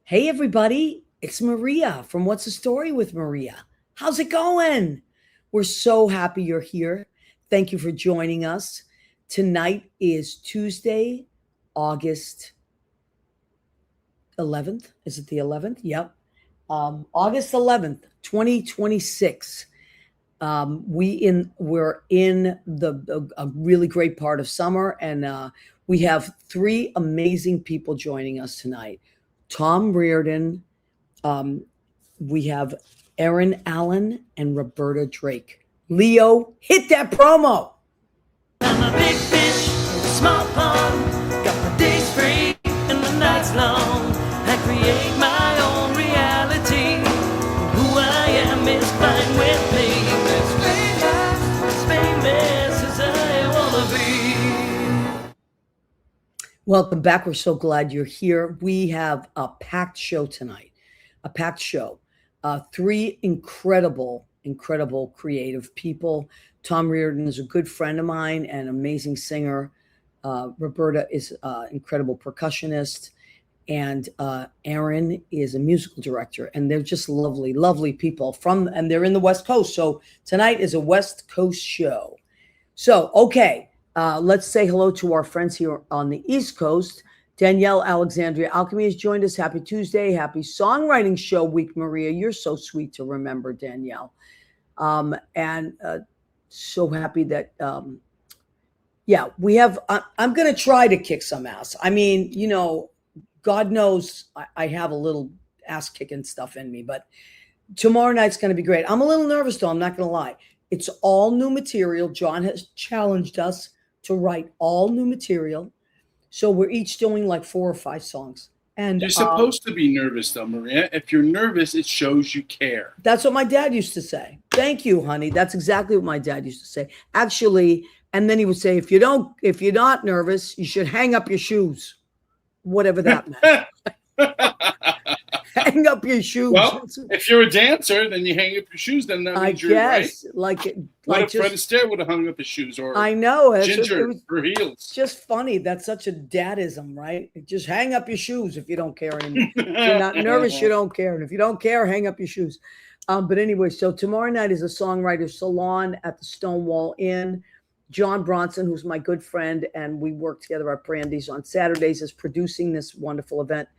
Hey, everybody, it's Maria from What's the Story with Maria. How's it going? We're so happy you're here. Thank you for joining us. Tonight is Tuesday, August 11th. Is it the 11th? Yep. August 11th, 2026. We're in a really great part of summer, and we have three amazing people joining us tonight. Tom Rearden, um, we have Eryn Allen and Roberta Drake. Leo, hit that promo. I'm a big fish in a small pond. Got the days free and the nights long. I create my own reality. Who I am is fine with me. As famous as I wanna be. Welcome back. We're so glad you're here. We have a packed show tonight. A packed show. Three incredible creative people. Tom Rearden is a good friend of mine and amazing singer. Roberta is an incredible percussionist. And Eryn is a musical director. And they're just lovely people and they're in the West Coast. So tonight is a West Coast show. So, okay, let's say hello to our friends here on the East Coast. Danielle Alexandria Alchemy has joined us. Happy Tuesday. Happy Songwriting Show Week, Maria. You're so sweet to remember, Danielle. And so happy that, we have, I'm going to try to kick some ass. I mean, God knows I have a little ass kicking stuff in me, but tomorrow night's going to be great. I'm a little nervous though. I'm not going to lie. It's all new material. John has challenged us to write all new material. So we're each doing like 4 or 5 songs. And you're supposed to be nervous though, Maria. If you're nervous, it shows you care. That's what my dad used to say. Thank you, honey. That's exactly what my dad used to say. Actually, and then he would say, if you're not nervous, you should hang up your shoes. Whatever that meant. Hang up your shoes. Well, if you're a dancer, then you hang up your shoes. Then that means you're right. What if Fred Astaire would have hung up his shoes, or I know Ginger for heels. Just funny. That's such a dadism, right? Just hang up your shoes if you don't care anymore. If you're not nervous, you don't care, and if you don't care, hang up your shoes. But anyway, so tomorrow night is a songwriter salon at the Stonewall Inn. John Bronson, who's my good friend, and we work together at Brandy's on Saturdays, is producing this wonderful event.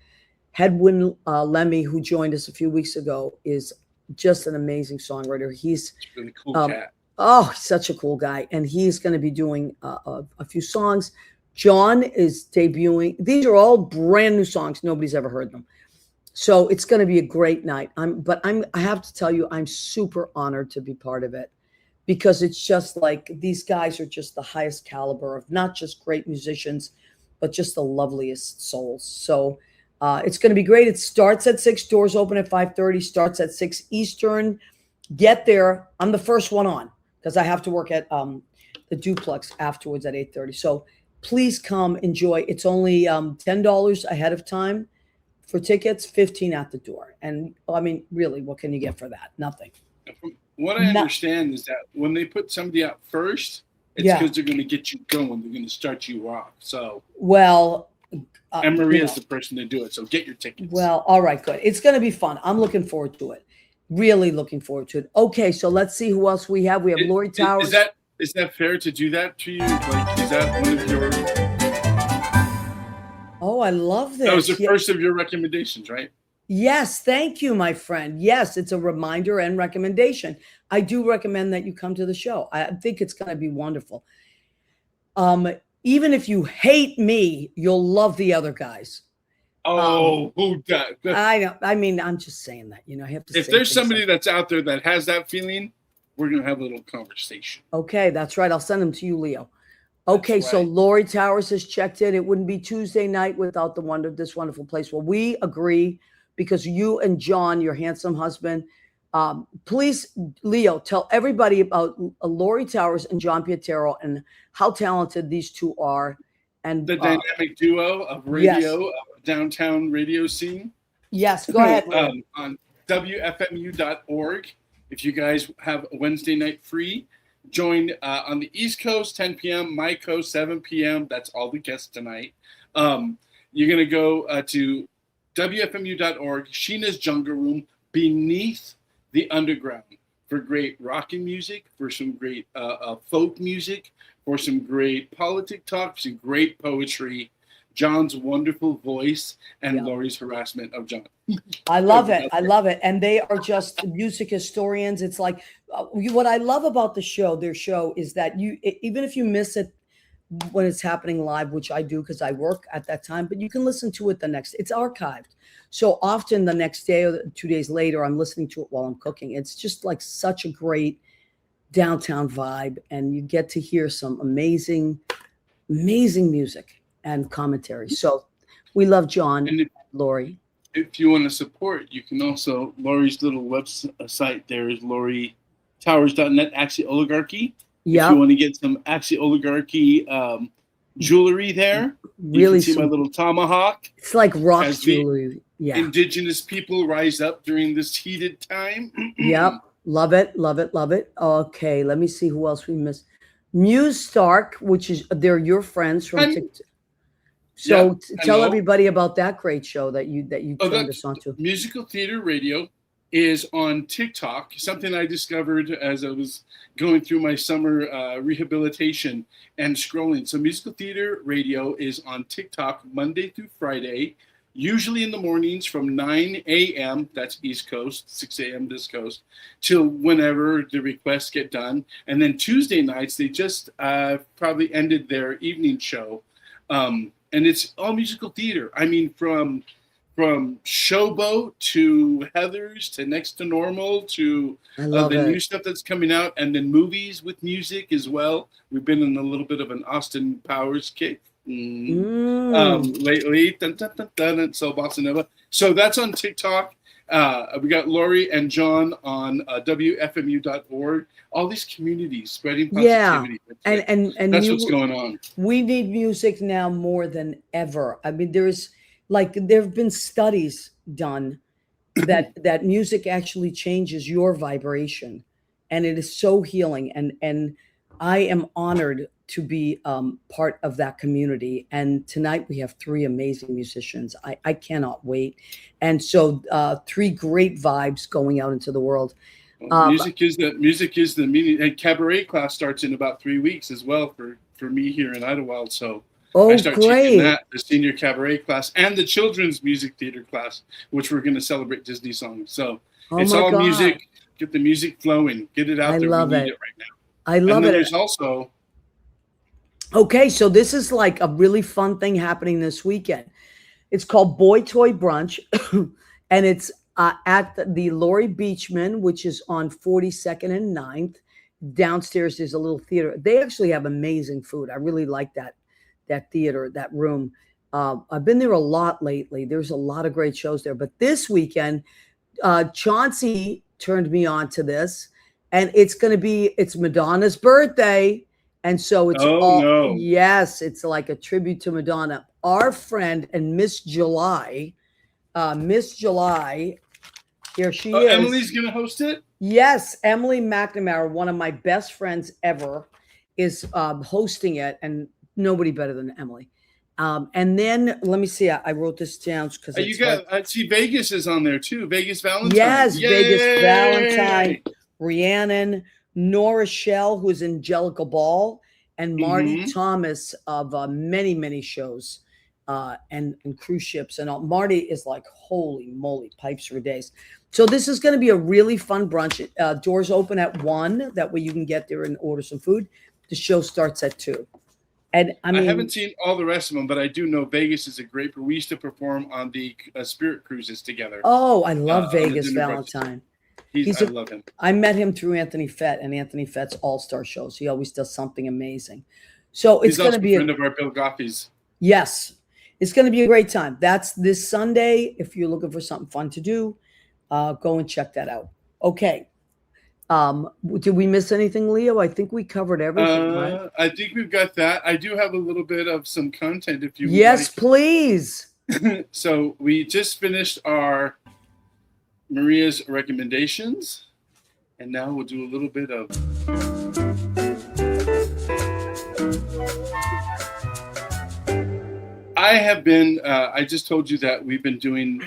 Hedwin Lemmy, who joined us a few weeks ago, is just an amazing songwriter. He's a really cool cat. Oh, such a cool guy. And he's going to be doing a few songs. John is debuting. These are all brand new songs. Nobody's ever heard them. So it's going to be a great night. I have to tell you, I'm super honored to be part of it, because it's just like these guys are just the highest caliber of not just great musicians, but just the loveliest souls. So it's going to be great. It starts at 6, doors open at 5:30, starts at 6 Eastern. Get there. I'm the first one on because I have to work at the duplex afterwards at 8:30. So please come enjoy. It's only $10 ahead of time for tickets, $15 at the door. And I mean, really, what can you get for that? Nothing. What I understand is that when they put somebody out first, it's because they're going to get you going. They're going to start you off. So and Maria's the person to do it. So get your tickets. Well, all right, good. It's going to be fun. I'm looking forward to it. Really looking forward to it. Okay, so let's see who else we have. We have Lori Towers. Is that fair to do that to you? Like, is that one of your? Oh, I love this. That was the first of your recommendations, right? Yes, thank you, my friend. Yes, it's a reminder and recommendation. I do recommend that you come to the show. I think it's going to be wonderful. Even if you hate me, you'll love the other guys. Oh, who does? I know. I mean, I'm just saying that. I have to. If there's somebody that's out there that has that feeling, we're gonna have a little conversation. Okay, that's right. I'll send them to you, Leo. Okay, so Lori Towers has checked in. It wouldn't be Tuesday night without this wonderful place. Well, we agree because you and John, your handsome husband, please, Leo, tell everybody about Lori Towers and John Pietero and how talented these two are. And the dynamic duo of radio, of downtown radio scene. Yes, go ahead. On WFMU.org. If you guys have a Wednesday night free, join on the East Coast, 10 p.m., my coast, 7 p.m. That's all the guests tonight. You're going to go to WFMU.org, Sheena's Jungle Room, Beneath the Underground, for great rockin' music, for some great folk music, for some great politic talk, some great poetry, John's wonderful voice, and Lori's harassment of John. I love it. I love it. And they are just music historians. It's like what I love about their show is that even if you miss it when it's happening live, which I do because I work at that time, but you can listen to it it's archived. So often the next day or 2 days later, I'm listening to it while I'm cooking. It's just like such a great downtown vibe. And you get to hear some amazing, amazing music and commentary. So we love John and Lori. If you want to support, you can also, Lori's little website there is LoriTowers.net, Axie Oligarchy. If you want to get some Axie Oligarchy jewelry there, really, you can see my little tomahawk. It's like rock jewelry. Yeah. Indigenous people rise up during this heated time. Yep. Love it. Love it. Love it. Okay. Let me see who else we missed. Muse Stark, they're your friends from TikTok. So tell everybody about that great show that you turned us on to. Musical Theater Radio is on TikTok, something I discovered as I was going through my summer rehabilitation and scrolling. So Musical Theater Radio is on TikTok Monday through Friday, usually in the mornings from 9 a.m., that's East Coast, 6 a.m. this coast, till whenever the requests get done. And then Tuesday nights, they just probably ended their evening show. And it's all musical theater. I mean, from Showboat to Heathers to Next to Normal to the new stuff that's coming out, and then movies with music as well. We've been in a little bit of an Austin Powers kick lately. Dun, dun, dun, dun, so Bossa Nova. So that's on TikTok. We got Lori and John on WFMU.org. All these communities spreading positivity. Yeah, and that's what's going on. We need music now more than ever. I mean, there have been studies done that music actually changes your vibration, and it is so healing. And I am honored to be part of that community. And tonight we have 3 amazing musicians. I cannot wait. And so 3 great vibes going out into the world. Music is the meaning. And cabaret class starts in about 3 weeks as well for me here in Idlewild. So I start teaching that, the senior cabaret class and the children's music theater class, which we're going to celebrate Disney songs. So it's all music. Get the music flowing. Get it out there. Love we it. need it right now. I love it. There's also... Okay, so this is like a really fun thing happening this weekend. It's called Boy Toy Brunch, and it's at the Lori Beachman, which is on 42nd and 9th. Downstairs, there's a little theater. They actually have amazing food. I really like that theater, that room. I've been there a lot lately. There's a lot of great shows there. But this weekend, Chauncey turned me on to this, and it's Madonna's birthday. And so it's yes, it's like a tribute to Madonna. Our friend and Miss July, here she is. Emily's going to host it? Yes, Emily McNamara, one of my best friends ever, is hosting it, and nobody better than Emily. And then let me see. I wrote this down because I see Vegas is on there too. Vegas Valentine. Yes, Yay! Vegas Valentine. Rhiannon, Nora Shell, who's in Jellicle Ball, and Marty Thomas of many, many shows and cruise ships and all. Marty is like, holy moly, pipes for days. So this is going to be a really fun brunch. Doors open at 1. That way you can get there and order some food. The show starts at 2. And I haven't seen all the rest of them, but I do know Vegas is a great. We used to perform on the Spirit cruises together. Oh, I love Vegas Valentine. I love him. I met him through Anthony Fett and Anthony Fett's All-Star shows. He always does something amazing. So it's going to be a friend of our Bill Goffey's. Yes, it's going to be a great time. That's this Sunday. If you're looking for something fun to do, go and check that out. Okay. Did we miss anything, Leo? I think we covered everything, right? I think we've got that. I do have a little bit of some content if you would Yes, please. So we just finished our Maria's recommendations, and now we'll do a little bit of I have been. I just told you that we've been doing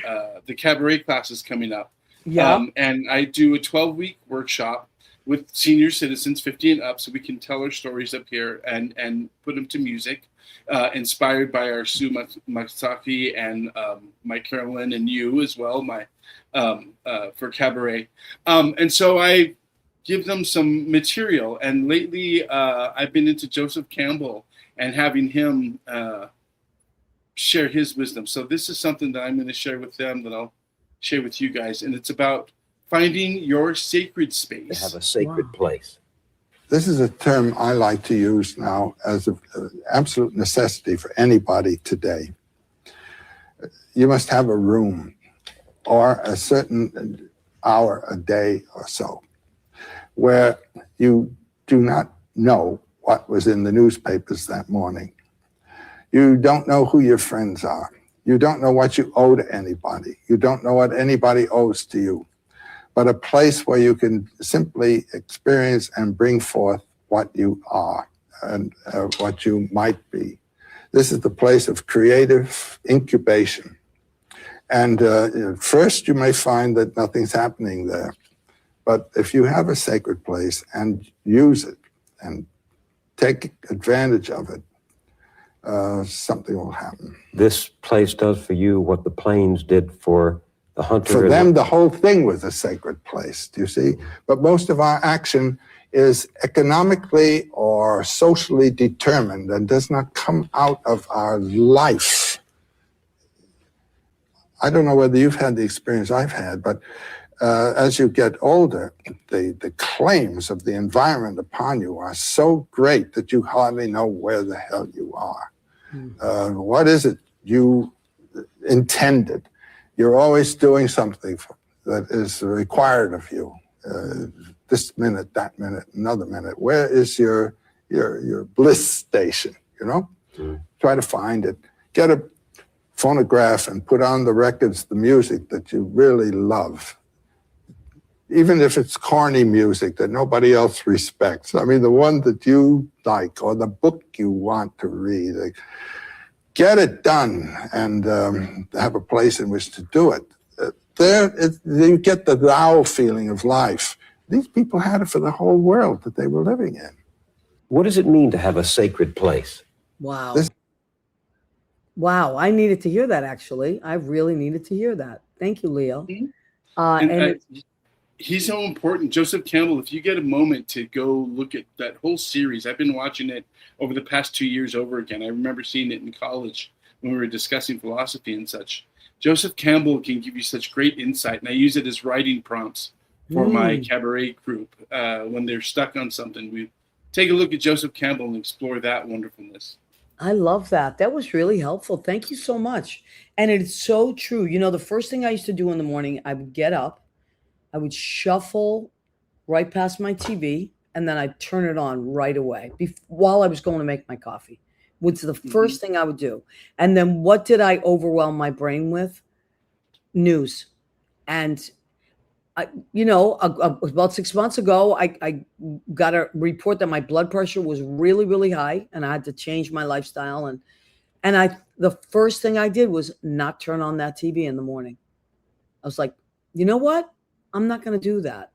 the cabaret classes coming up. Yeah. And I do a 12-week workshop with senior citizens, 50 and up, so we can tell our stories up here and put them to music, inspired by our Sue Masaki and Mike Carolyn and you as well, for cabaret. And so I give them some material. And lately, I've been into Joseph Campbell and having him share his wisdom. So this is something that I'm going to share with them that I'll share with you guys. And it's about finding your sacred space. To have a sacred place. This is a term I like to use now as an absolute necessity for anybody today. You must have a room or a certain hour a day or so where you do not know what was in the newspapers that morning. You don't know who your friends are. You don't know what you owe to anybody. You don't know what anybody owes to you. But a place where you can simply experience and bring forth what you are and what you might be. This is the place of creative incubation. And first you may find that nothing's happening there. But if you have a sacred place and use it and take advantage of it, something will happen. This place does for you what the plains did for the hunter. For them, the whole thing was a sacred place, do you see? But most of our action is economically or socially determined and does not come out of our life. I don't know whether you've had the experience I've had, but as you get older, the claims of the environment upon you are so great that you hardly know where the hell you are. What is it you intended? You're always doing something that is required of you. This minute, that minute, another minute. Where is your bliss station, you know? Try to find it. Get a phonograph and put on the records, the music that you really love. Even if it's corny music that nobody else respects. I mean, the one that you like or the book you want to read. Get it done and have a place in which to do it. You get the thou feeling of life. These people had it for the whole world that they were living in. What does it mean to have a sacred place? Wow. Wow, I needed to hear that, actually. I really needed to hear that. Thank you, Leo. He's so important. Joseph Campbell, if you get a moment to go look at that whole series, I've been watching it over the past 2 years over again. I remember seeing it in college when we were discussing philosophy and such. Joseph Campbell can give you such great insight, and I use it as writing prompts for my cabaret group. When they're stuck on something, we take a look at Joseph Campbell and explore that wonderfulness. I love that. That was really helpful. Thank you so much. And it's so true. You know, the first thing I used to do in the morning, I would get up, I would shuffle right past my TV, and then I'd turn it on right away while I was going to make my coffee. Was the first thing I would do. And then what did I overwhelm my brain with? News. And about 6 months ago, I got a report that my blood pressure was really, really high, and I had to change my lifestyle. And the first thing I did was not turn on that TV in the morning. I was like, you know what? I'm not going to do that.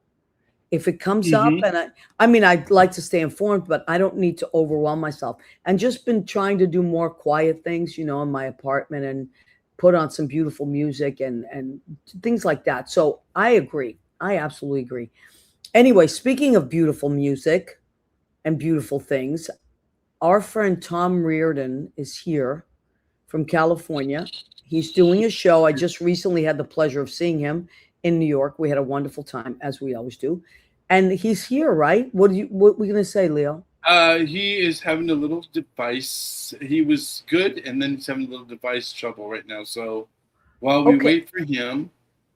If it comes up, and I'd like to stay informed, but I don't need to overwhelm myself. And just been trying to do more quiet things, in my apartment and put on some beautiful music and things like that. So I agree. I absolutely agree. Anyway, speaking of beautiful music and beautiful things, our friend Tom Rearden is here from California. He's doing a show. I just recently had the pleasure of seeing him in New York. We had a wonderful time, as we always do. And he's here, right? What were you going to say, Leo? He is having a little device. He was good, and then he's having a little device trouble right now. So while we wait for him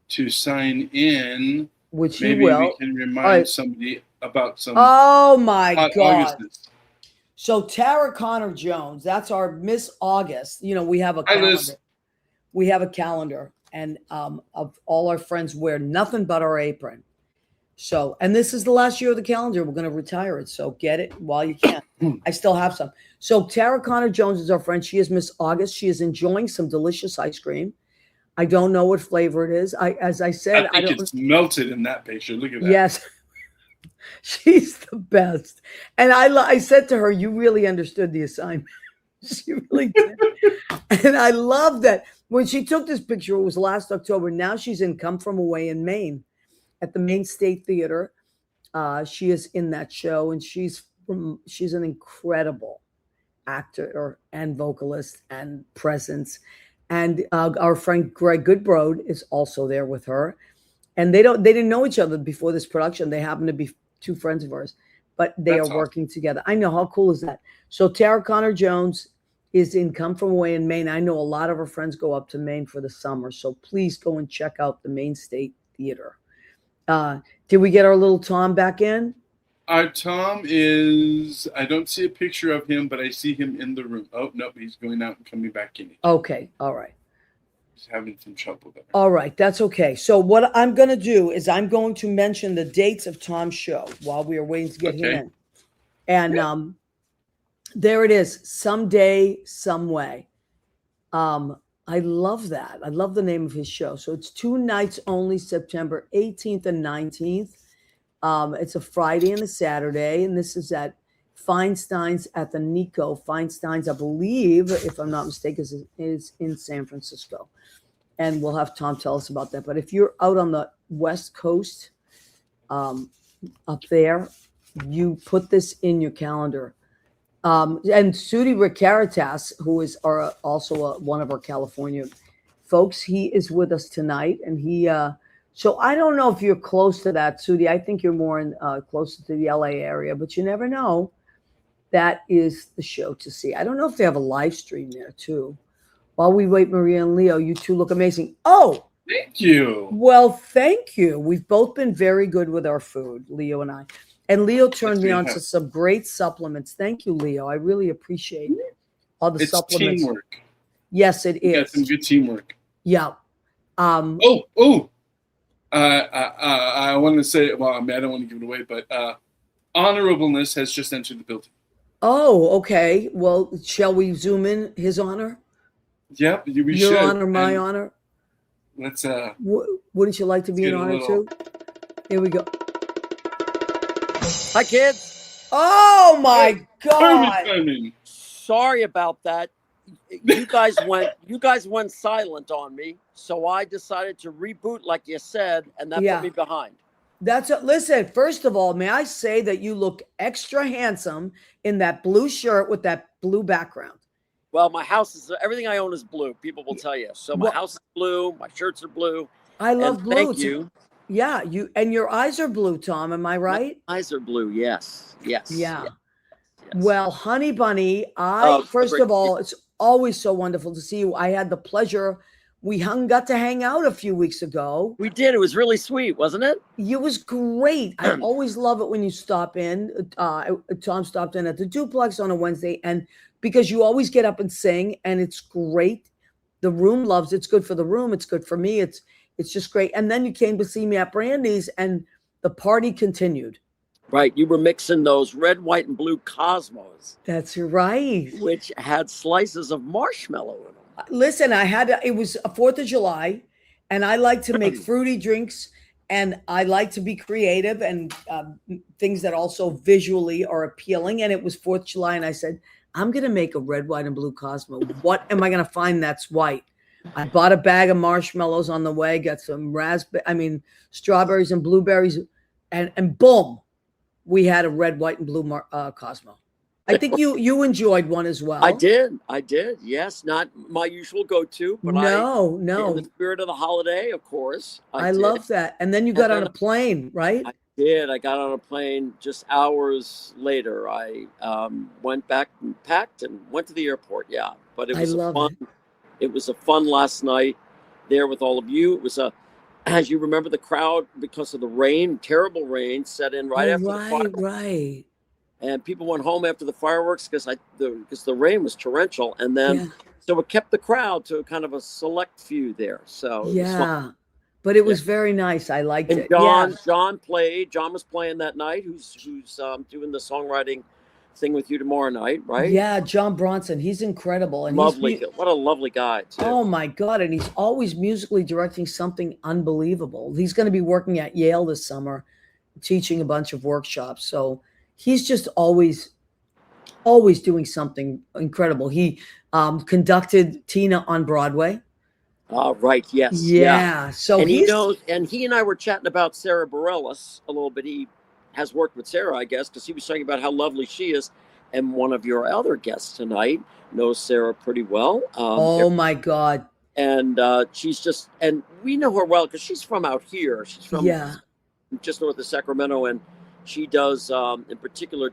to sign in, which maybe we can remind somebody about some. Oh my God! Augustness. So Tara Connor Jones, that's our Miss August. We have a calendar. Liz. We have a calendar, and of all our friends wear nothing but our apron. So, and this is the last year of the calendar. We're going to retire it. So get it while you can. I still have some. So Tara Connor-Jones is our friend. She is Miss August. She is enjoying some delicious ice cream. I don't know what flavor it is. As I said, I think it's melted in that picture. Look at that. Yes. She's the best. And I said to her, you really understood the assignment. She really did. And I love that when she took this picture, it was last October. Now she's in Come From Away in Maine at the Maine State Theater. She is in that show, and she's an incredible actor and vocalist and presence. And our friend Greg Goodbrode is also there with her. And they didn't know each other before this production. They happen to be two friends of ours, but they are working together. I know, how cool is that? So Tara Connor-Jones is in Come From Away in Maine. I know a lot of her friends go up to Maine for the summer. So please go and check out the Maine State Theater. Did we get our little Tom back in? Tom is, I don't see a picture of him, but I see him in the room. Oh, no, he's going out and coming back in. Okay, all right. He's having some trouble there. All right, that's okay. So what I'm going to do is I'm going to mention the dates of Tom's show while we are waiting to get him in. And there it is, Someday, Some Way. I love that. I love the name of his show. So it's 2 nights only, September 18th and 19th. It's a Friday and a Saturday, and this is at Feinstein's at the Nico. Feinstein's, I believe, if I'm not mistaken, is in San Francisco. And we'll have Tom tell us about that. But if you're out on the West Coast, up there, you put this in your calendar. And Sudi Ricaritas, who is also one of our California folks, he is with us tonight. And he, so I don't know if you're close to that, Sudi. I think you're more in closer to the LA area, but you never know. That is the show to see. I don't know if they have a live stream there too. While we wait, Maria and Leo, you two look amazing. Oh, thank you. Well, thank you. We've both been very good with our food, Leo and I. And Leo turned me on to some great supplements. Thank you, Leo. I really appreciate all the supplements. It's teamwork. Yes, it is. You got some good teamwork. Yeah. I want to say, well, I mean, I don't want to give it away, but Honorableness has just entered the building. Oh, okay. Well, shall we zoom in his honor? Yep, we should. Your honor, my honor. Let's. Wouldn't you like to be an honor too? Here we go. Hi, kids. Oh my God! Sorry about that. You guys went silent on me, so I decided to reboot, like you said, and that put me behind. Listen, first of all, may I say that you look extra handsome in that blue shirt with that blue background. Well, my house is, everything I own is blue. People will tell you. So my house is blue. My shirts are blue. I love blue. Thank you. Yeah, and your eyes are blue, Tom. Am I right? My eyes are blue. Yes. Yes. Yeah. Yes. Well, honey bunny, first of all, it's always so wonderful to see you. I had the pleasure. We got to hang out a few weeks ago. We did. It was really sweet, wasn't it? It was great. I always love it when you stop in. Tom stopped in at the Duplex on a Wednesday, and because you always get up and sing, and it's great. The room loves it. It's good for the room. It's good for me. It's just great. And then you came to see me at Brandy's, and the party continued. Right. You were mixing those red, white, and blue Cosmos. That's right. Which had slices of marshmallow in them. Listen, it was a 4th of July, and I like to make fruity drinks, and I like to be creative and things that also visually are appealing. And it was 4th of July, and I said, I'm going to make a red, white, and blue Cosmo. What am I going to find that's white? I bought a bag of marshmallows on the way, got some strawberries and blueberries, and boom, we had a red, white, and blue Cosmo. I think you enjoyed one as well. I did. Yes, not my usual go-to, but no. In the spirit of the holiday, of course. I love that. And then you got on a plane, right? I did. I got on a plane just hours later. I went back and packed and went to the airport. Yeah, but it was It was a fun last night there with all of you. It was as you remember, the crowd, because of the rain, terrible rain, set in after the fireworks. Right. And people went home after the fireworks because the rain was torrential, and then so it kept the crowd to kind of a select few there. So yeah, But it was very nice. I liked and it. John was playing that night. Who's doing the songwriting thing with you tomorrow night, right? Yeah, John Bronson. He's incredible. And what a lovely guy too. Oh my God. And he's always musically directing something unbelievable. He's going to be working at Yale this summer, teaching a bunch of workshops. So he's just always doing something incredible. He conducted Tina on Broadway. Right. Yes. Yeah. So he knows, and he and I were chatting about Sarah Bareilles a little bit. He has worked with Sarah, I guess, because he was talking about how lovely she is. And one of your other guests tonight knows Sarah pretty well. Oh my God. And she's just, and we know her well because she's from out here. She's from just north of Sacramento, and she does, in particular,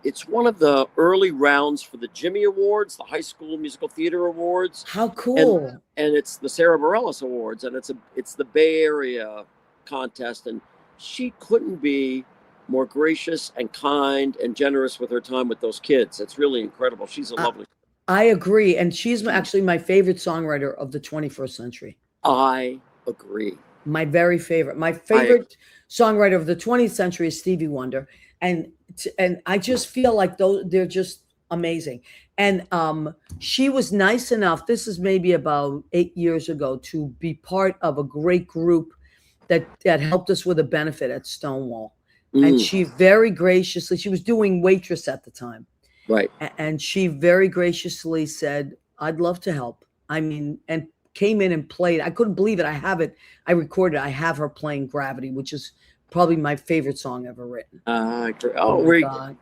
it's one of the early rounds for the Jimmy Awards, the High School Musical Theater Awards. How cool! And it's the Sarah Bareilles Awards, and it's the Bay Area contest, and she couldn't be more gracious and kind and generous with her time with those kids. It's really incredible. She's a lovely. I agree, and she's actually my favorite songwriter of the 21st century. I agree. My very favorite. My favorite songwriter of the 20th century is Stevie Wonder. And I just feel like they're just amazing. And she was nice enough, this is maybe about 8 years ago, to be part of a great group that helped us with a benefit at Stonewall. And she very graciously, she was doing waitress at the time. Right. And she very graciously said, I'd love to help. I mean, and came in and played. I couldn't believe it. I have it. I recorded. I have her playing Gravity, which is probably my favorite song ever written. Oh, God.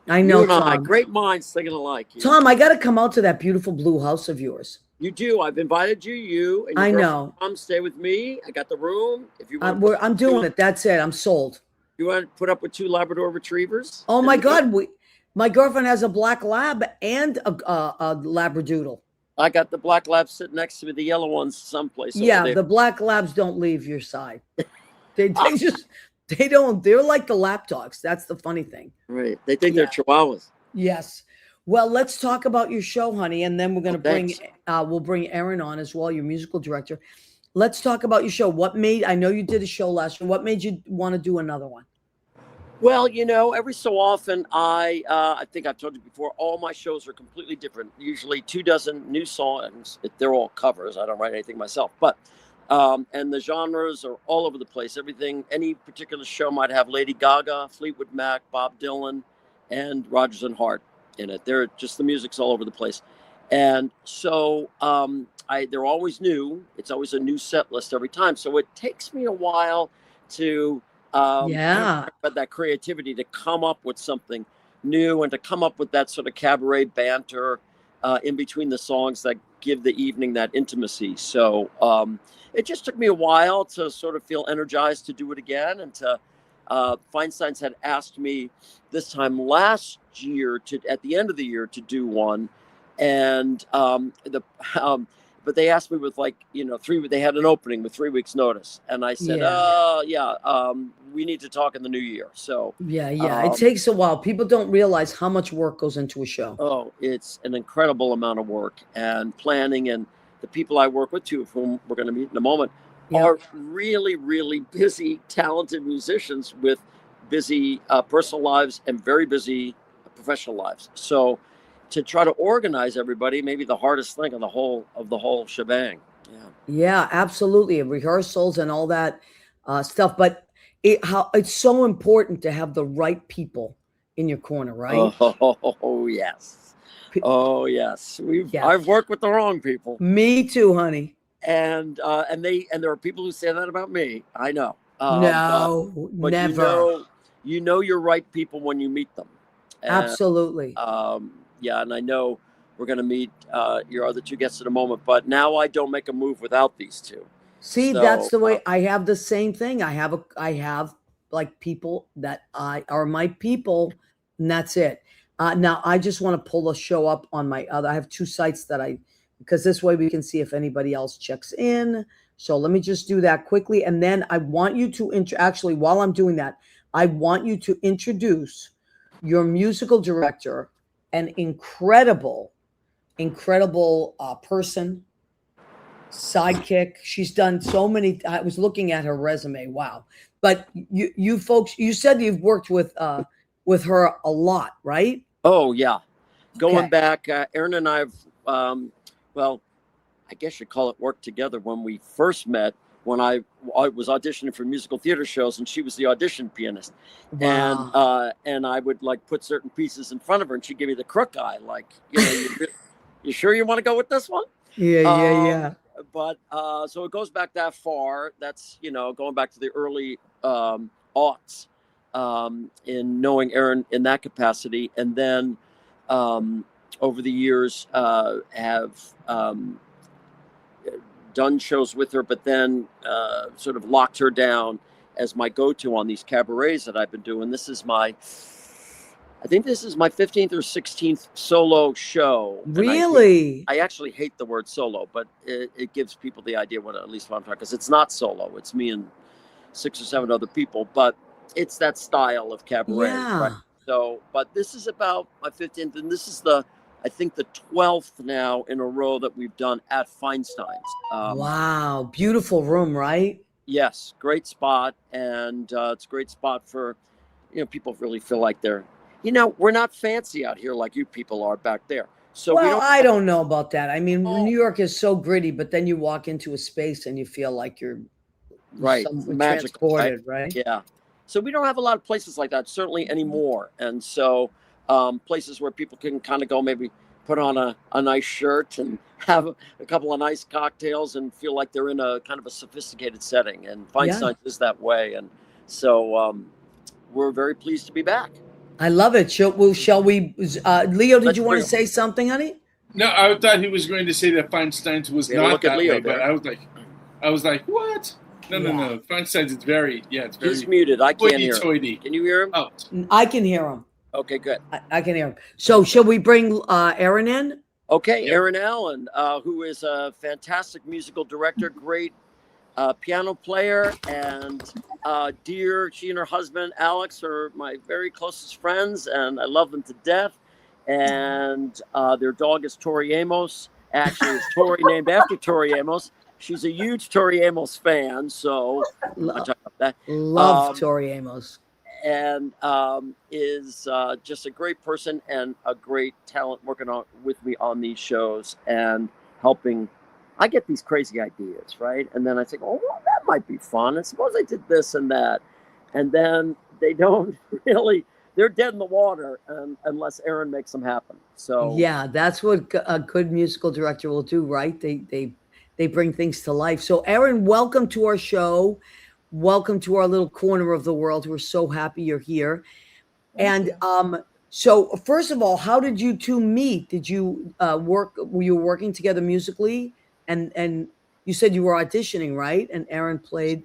I know, Tom. Great minds thinking alike. Tom, I got to come out to that beautiful blue house of yours. You do. I've invited you. You and your I know. Come stay with me. I got the room. If you want, I'm doing it. That's it. I'm sold. You want to put up with 2 Labrador retrievers? Oh my God! My girlfriend has a black lab and a labradoodle. I got the black labs sitting next to me. The yellow ones someplace. Yeah, the black labs don't leave your side. They don't. They're like the lap dogs. That's the funny thing. Right. They think they're chihuahuas. Yes. Well, let's talk about your show, honey, and then we're going to we'll bring Eryn on as well, your musical director. Let's talk about your show. I know you did a show last year. What made you want to do another one? Well, every so often I think I've told you before, all my shows are completely different. Usually 24 new songs. They're all covers. I don't write anything myself, but and the genres are all over the place. Everything, any particular show might have Lady Gaga, Fleetwood Mac, Bob Dylan, and Rodgers and Hart in it. They're just, the music's all over the place. And so they're always new. It's always a new set list every time. So it takes me a while to but that creativity to come up with something new and to come up with that sort of cabaret banter in between the songs that give the evening that intimacy. So it just took me a while to sort of feel energized to do it again. And to Feinstein's had asked me this time last year at the end of the year to do one. And but they asked me with they had an opening with 3 weeks notice. And I said, we need to talk in the new year. So it takes a while. People don't realize how much work goes into a show. Oh, it's an incredible amount of work and planning. And the people I work with, 2 of whom we're going to meet in a moment, are really, really busy, talented musicians with busy personal lives and very busy professional lives. So to try to organize everybody, maybe the hardest thing of the whole shebang. Yeah, absolutely. Rehearsals and all that stuff. But it's so important to have the right people in your corner, right? Oh yes. Oh yes. I've worked with the wrong people. Me too, honey. And there are people who say that about me. I know. No, but never. You know your right people when you meet them. And, absolutely. And I know we're going to meet your other 2 guests in a moment, but now I don't make a move without these 2. See, that's the way I have the same thing. I have like people that are my people, and that's it. Now I just want to pull the show up on I have 2 sites because this way we can see if anybody else checks in. So let me just do that quickly. And then I want you to actually, while I'm doing that, I want you to introduce your musical director, an incredible person, sidekick. She's done so many. I was looking at her resume. Wow. But you folks, you said you've worked with her a lot, right? Oh yeah, going back, Eryn and I've well, I guess you'd call it work together when we first met. When I was auditioning for musical theater shows, and she was the audition pianist, wow. and I would like put certain pieces in front of her, and she'd give me the crook eye, like, you sure you want to go with this one? Yeah. But so it goes back that far. That's going back to the early aughts, in knowing Eryn in that capacity, and then over the years have done shows with her, but then sort of locked her down as my go-to on these cabarets that I've been doing. I think this is my 15th or 16th solo show. Really? I actually hate the word solo, but it gives people the idea at least what I'm talking, because it's not solo. It's me and 6 or 7 other people, but it's that style of cabaret. Yeah. Right? So, but this is about my 15th, and this is I think the 12th now in a row that we've done at Feinstein's. Wow. Beautiful room, right? Yes. Great spot. And it's a great spot for, people really feel like they're, we're not fancy out here like you people are back there. So I don't know about that. I mean, New York is so gritty, but then you walk into a space and you feel like you're magical, transported, right? Yeah. So we don't have a lot of places like that, certainly anymore. And so places where people can kind of go, maybe put on a nice shirt and have a couple of nice cocktails and feel like they're in a kind of a sophisticated setting. And Feinstein is that way. And so we're very pleased to be back. I love it. Shall we? Leo, did you want to say something, honey? No, I thought he was going to say that Feinstein's was not that way, but I was like, what? No. Feinstein's is very, it's very. He's muted. I can't hear him. Can you hear him? Oh, I can hear him. Okay, good. I can hear him. So shall we bring Eryn in? Okay, yep. Eryn Allen, who is a fantastic musical director, great piano player, and she and her husband, Alex, are my very closest friends, and I love them to death. And their dog is Tori Amos. Actually, it's Tori named after Tori Amos. She's a huge Tori Amos fan, so I'll talk about that. Love Tori Amos. And is just a great person and a great talent working with me on these shows and helping. I get these crazy ideas, right? And then I think, oh, well, that might be fun. And suppose I did this and that. And then they don't really, they're dead in the water unless Eryn makes them happen. So yeah, that's what a good musical director will do, right? They bring things to life. So Eryn, welcome to our show. Welcome to our little corner of the world. We're so happy you're here. And so first of all, how did you two meet? Did you were you working together musically? And you said you were auditioning, right? And Eryn played.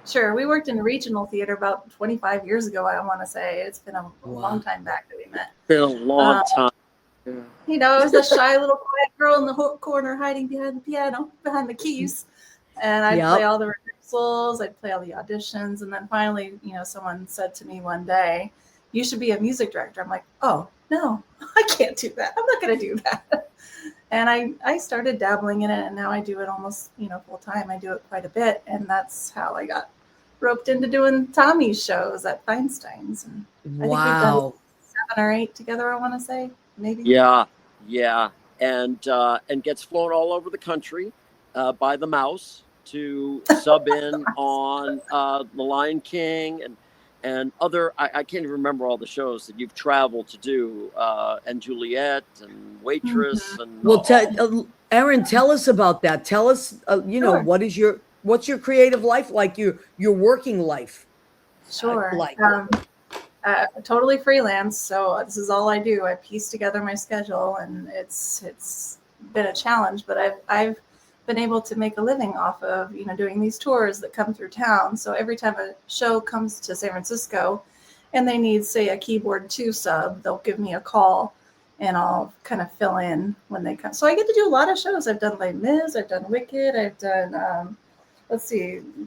Sure. We worked in regional theater about 25 years ago, I want to say. It's been a long time back that we met. Been a long time. I was a shy little quiet girl in the corner hiding behind the piano, behind the keys. And I'd play all the rehearsals, I'd play all the auditions. And then finally, someone said to me one day, you should be a music director. I'm like, oh, no, I can't do that. I'm not going to do that. And I started dabbling in it, and now I do it almost, full time. I do it quite a bit. And that's how I got roped into doing Tommy's shows at Feinstein's. And I think we've done 7 or 8 together, I want to say, maybe. Yeah. And gets flown all over the country by the Mouse to sub in on The Lion King and other, I can't even remember all the shows that you've traveled to do, and Juliet and Waitress. And well, Eryn, tell us about that. Tell us, Sure. what's your creative life like? Your working life. Sure. Totally freelance. So this is all I do. I piece together my schedule, and it's been a challenge, but I've been able to make a living off of, doing these tours that come through town. So every time a show comes to San Francisco and they need, say, a keyboard 2 sub, they'll give me a call and I'll kind of fill in when they come. So I get to do a lot of shows. I've done Les Mis, I've done Wicked, I've done,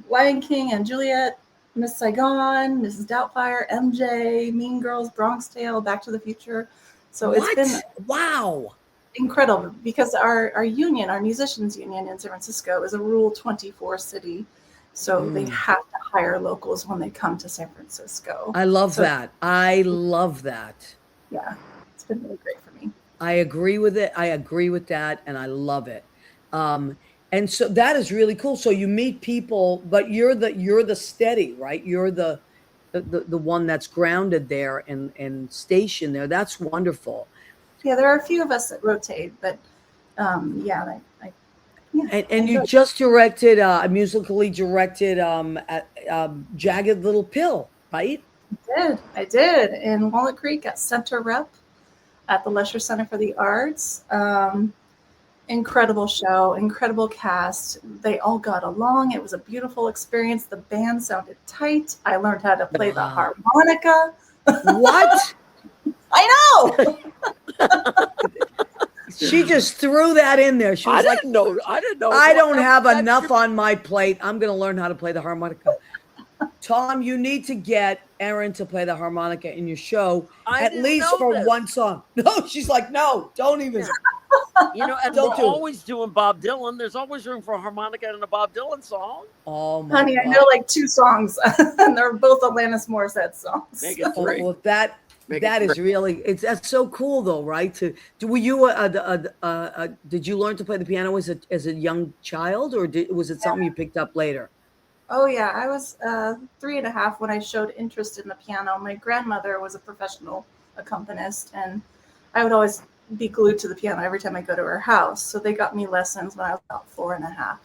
Lion King and Juliet, Miss Saigon, Mrs. Doubtfire, MJ, Mean Girls, Bronx Tale, Back to the Future. So it's been wow. incredible because our union, our musicians union in San Francisco, is a Rule 24 city. So they have to hire locals when they come to San Francisco. I love that. I love that. Yeah, it's been really great for me. I agree with it. I agree with that, and I love it. And so that is really cool. So you meet people, but you're the steady, right? You're the one that's grounded there and stationed there. That's wonderful. Yeah, there are a few of us that rotate, but yeah. And you just directed, musically directed Jagged Little Pill, right? I did in Walnut Creek at Center Rep at the Lesher Center for the Arts. Incredible show, incredible cast. They all got along. It was a beautiful experience. The band sounded tight. I learned how to play the harmonica. What? I know. She just threw that in there. She was I didn't know. I don't have enough on my plate. I'm going to learn how to play the harmonica. Tom, you need to get Eryn to play the harmonica in your show, at least for one song. No, she's like, no, don't even. You know, and we're always doing Bob Dylan. There's always room for a harmonica in a Bob Dylan song. Oh my Honey, God. I know like 2 songs, and they're both Alanis Morissette songs. Make it 3. Well, that is really, that's so cool though, right? Were you did you learn to play the piano as a young child, or was it something you picked up later? Oh yeah, I was 3.5 when I showed interest in the piano. My grandmother was a professional accompanist, and I would always be glued to the piano every time I go to her house. So they got me lessons when I was about 4.5.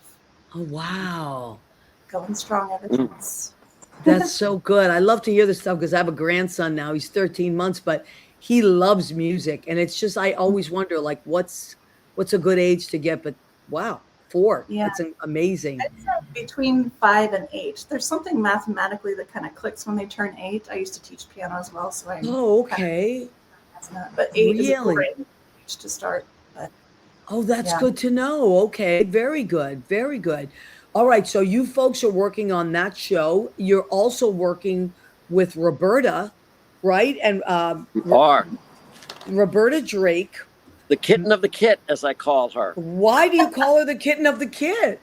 Oh wow, going strong ever since. That's so good. I love to hear this stuff because I have a grandson now. He's 13 months, but he loves music, and it's just I always wonder like what's a good age to get. But wow. 4. Yeah. It's amazing. Between 5 and 8. There's something mathematically that kind of clicks when they turn 8. I used to teach piano as well, so I. Oh, okay. But 8 is a great age to start. But, that's good to know. Okay, very good, very good. All right, so you folks are working on that show. You're also working with Roberta, right? And Roberta Drake. The kitten of the kit, as I call her. Why do you call her the kitten of the kit?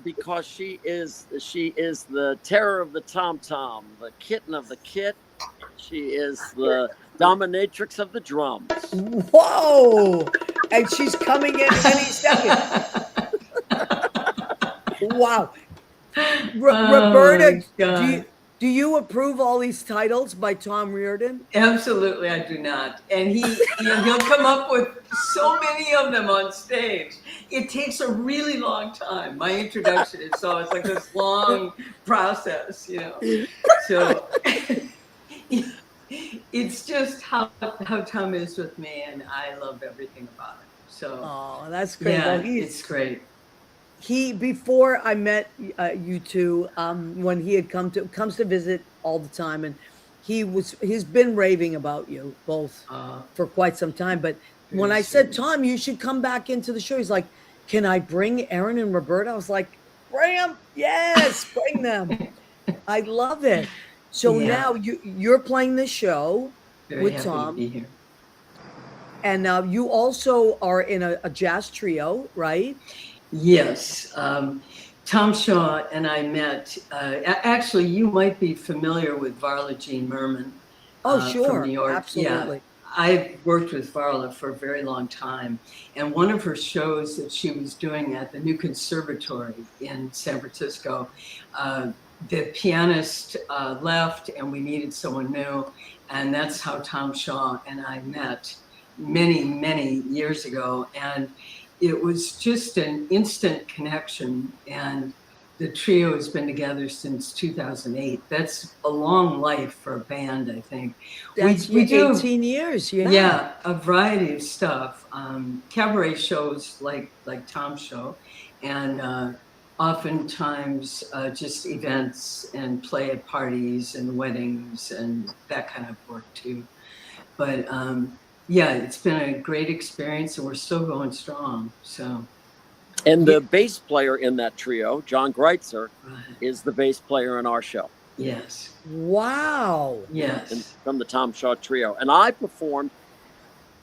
Because she is the terror of the tom-tom, the kitten of the kit. She is the dominatrix of the drums. Whoa! And she's coming in any second. Wow. Roberta, do you approve all these titles by Tom Rearden? Absolutely, I do not. And he'll come up with so many of them on stage. It takes a really long time. My introduction is so it's like this long process, you know. So it's just how Tom is with me, and I love everything about it. So that's great. Yeah, it's great. Before I met you two, when he had comes to visit all the time, and he's been raving about you both for quite some time. But when I said, Tom, you should come back into the show, he's like, can I bring Eryn and Roberta? I was like, bring them. Yes, bring them. I love it. So now you're playing this show with Tom. To be here. And you also are in a jazz trio, right? Yes. Tom Shaw and I met. Actually, you might be familiar with Varla Jean Merman. Sure. From New York. Absolutely. Yeah. I've worked with Varla for a very long time. And one of her shows that she was doing at the New Conservatory in San Francisco, the pianist left and we needed someone new. And that's how Tom Shaw and I met many, many years ago. And it was just an instant connection, and the trio has been together since 2008. That's a long life for a band, I think. We do 18 years, yeah, a variety of stuff. Cabaret shows like Tom's show, and oftentimes just events and play at parties and weddings and that kind of work too. But yeah, it's been a great experience, and we're still going strong. So, and the bass player in that trio, John Greitzer, is the bass player in our show. Yes. Wow. Yes. From the Tom Shaw trio, and I performed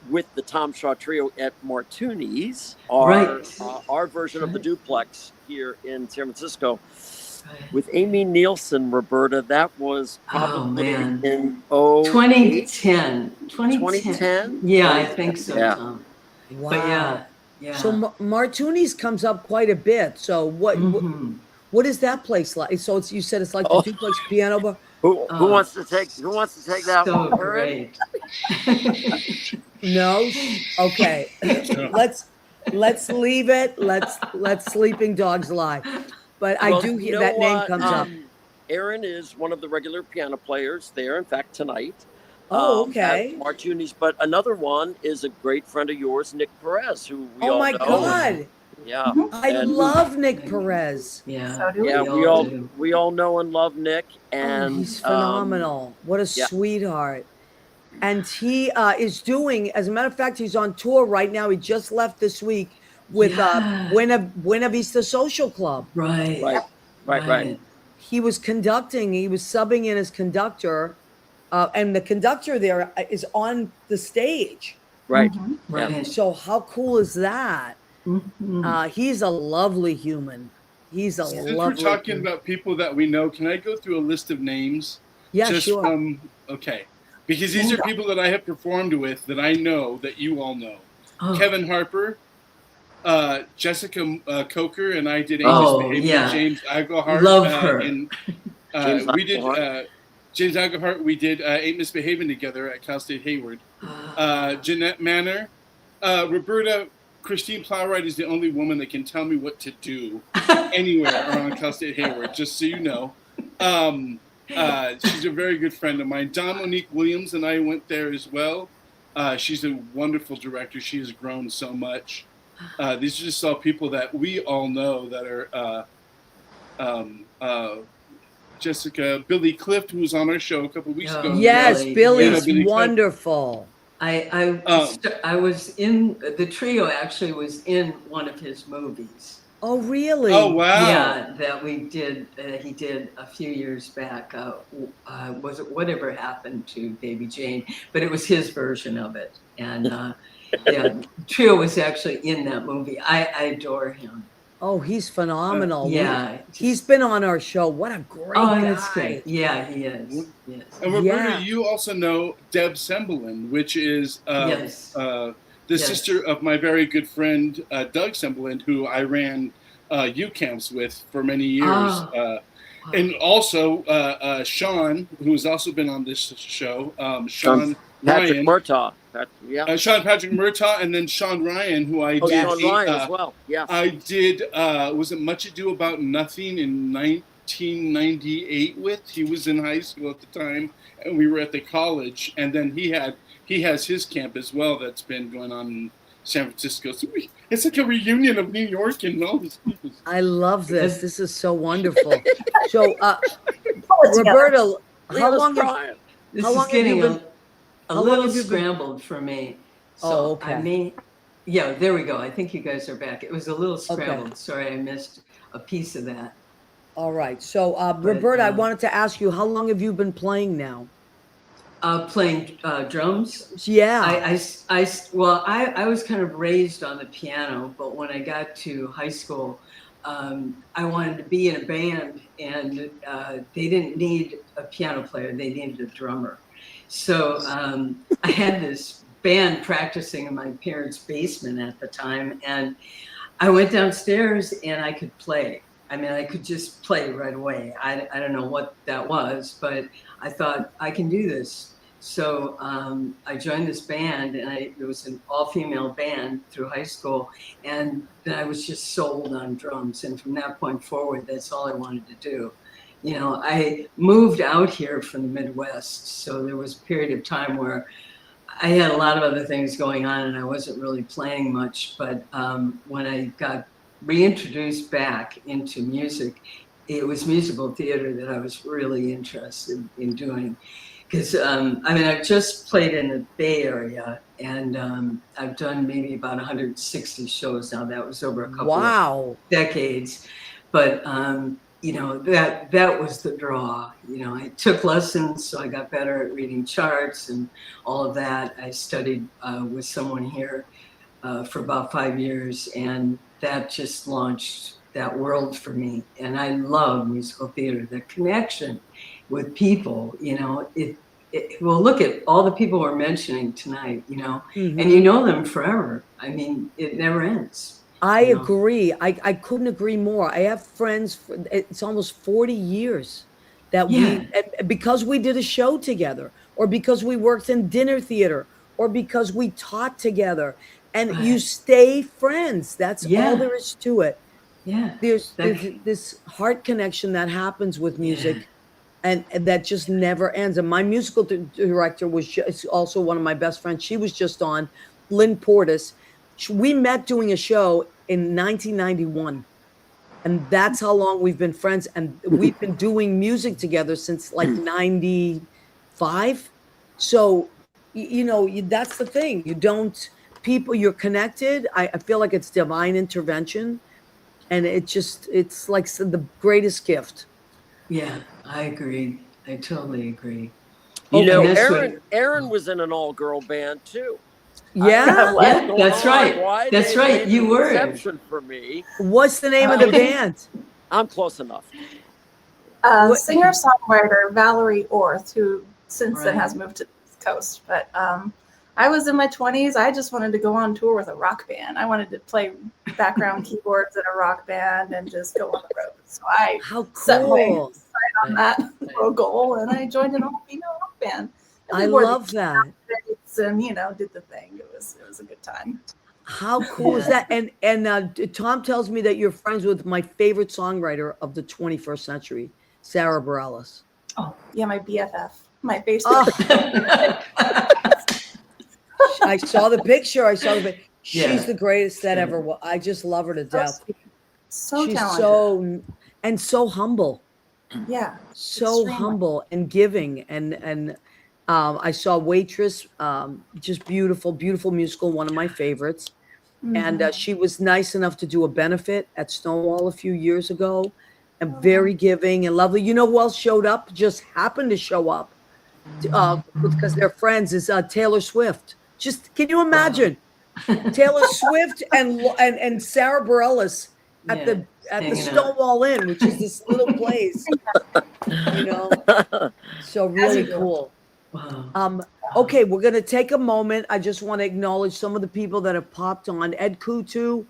with the Tom Shaw Trio at Martuni's, our version of the duplex here in San Francisco. With Amy Nielsen, Roberta, that was probably in 2010. 2010? Yeah, I think so, yeah. Tom. Wow. But yeah. So Martuni's comes up quite a bit. So what is that place like? So you said it's like the duplex piano bar. Who wants to take that so one? Great. No. Okay. let's leave it. Let sleeping dogs lie. But I do hear that name comes up. Eryn is one of the regular piano players there. In fact, tonight. Oh, okay. At Martuni's, but another one is a great friend of yours, Nick Perez, who we all know. Oh my God! Yeah, I love Nick Perez. Yeah, so do we all know and love Nick, and he's phenomenal. What a sweetheart! And he is doing, as a matter of fact, he's on tour right now. He just left this week with Buena Vista Social Club. Right. He was conducting. He was subbing in as conductor. And the conductor there is on the stage. Right. Right. So how cool is that? He's a lovely human. He's a Since lovely we're talking about people that we know, can I go through a list of names? Yeah, just sure. Okay. Because these are people that I have performed with that I know that you all know. Kevin Harper, Jessica Coker, and I did James Aglehart. Love her. We did James Aglehart. We did Ain't Misbehaving together at Cal State Hayward. Jeanette Manor, Roberta. Christine Plowright is the only woman that can tell me what to do anywhere around Cal State Hayward. Just so you know. She's a very good friend of mine. Dominique Williams and I went there as well. She's a wonderful director. She has grown so much. These are just all people that we all know that are Jessica, Billy Clift, who was on our show a couple of weeks ago. Yes, Billy's wonderful. I was in the trio. Actually, was in one of his movies. Oh, really? Oh, wow. Yeah, that we did. He did a few years back. Was it Whatever Happened to Baby Jane? But it was his version of it. And trio was actually in that movie. I adore him. Oh, he's phenomenal. He's been on our show. What a great guy. That's great. Yeah, he is. Yes. And Roberta, you also know Deb Semblin, which is the sister of my very good friend Doug Semblin, who I ran youth camps with for many years. And also Sean, who has also been on this show, Sean Patrick Murtaugh. Sean Patrick Murtaugh, and then Sean Ryan, who I did. Sean Ryan as well. Yeah. I did. Was it Much Ado About Nothing in 1998 with? He was in high school at the time, and we were at the college. And then he has his camp as well that's been going on in San Francisco. So it's like a reunion of New York and all these people. I love this. This is so wonderful. So, Roberta, how long have you been? A little scrambled for me. So okay. There we go. I think you guys are back. It was a little scrambled. Okay. Sorry, I missed a piece of that. All right. So, Roberta, I wanted to ask you, how long have you been playing now? Playing drums? Yeah. I was kind of raised on the piano, but when I got to high school, I wanted to be in a band, and they didn't need a piano player. They needed a drummer. So I had this band practicing in my parents' basement at the time, and I went downstairs and I could play. I mean, I could just play right away. I don't know what that was, but I thought I can do this. So I joined this band, and it was an all-female band through high school, and then I was just sold on drums. And from that point forward, that's all I wanted to do. You know, I moved out here from the Midwest, so there was a period of time where I had a lot of other things going on and I wasn't really playing much. But when I got reintroduced back into music, it was musical theater that I was really interested in doing. Because, I've just played in the Bay Area, and I've done maybe about 160 shows now. That was over a couple of decades. But that was the draw. I took lessons, so I got better at reading charts and all of that. I studied with someone here for about 5 years, and that just launched that world for me. And I love musical theater, the connection with people. Well, look at all the people we're mentioning tonight, Mm-hmm. and you know them forever. I mean, it never ends. I agree. I couldn't agree more. I have friends, it's almost 40 years that because we did a show together, or because we worked in dinner theater, or because we taught together, and you stay friends. That's all there is to it. Yeah. There's this heart connection that happens with music. And that just never ends. And my musical director was also one of my best friends. She was just on, Lynn Portis. We met doing a show in 1991. And that's how long we've been friends. And we've been doing music together since like 95. So, that's the thing. You're connected. I feel like it's divine intervention. And it's like the greatest gift. Yeah, I agree. I totally agree. Eryn was in an all-girl band too. Yeah, that's right. That's right. You were. Exception for me. What's the name of the band? I'm close enough. Singer-songwriter Valerie Orth, who since then has moved to the East Coast. But I was in my 20s. I just wanted to go on tour with a rock band. I wanted to play background keyboards in a rock band and just go on the road. So I set my sight on that little goal, and I joined an all-female rock band. I love that. And did the thing. It was a good time. How cool is that? And Tom tells me that you're friends with my favorite songwriter of the 21st century, Sarah Bareilles. Oh yeah, my BFF, my Facebook. I saw the picture. She's the greatest that ever was. I just love her to death. So she's talented. so humble. Yeah. So humble and giving. And I saw Waitress, just beautiful, beautiful musical, one of my favorites. Mm-hmm. And she was nice enough to do a benefit at Stonewall a few years ago, and very giving and lovely. You know who else showed up? Just happened to show up because they're friends, is Taylor Swift. Just, can you imagine? Taylor Swift and Sarah Bareilles at the Stonewall Inn, which is this little place, so really cool. Wow. Okay, we're going to take a moment. I just want to acknowledge some of the people that have popped on. Ed Kutu,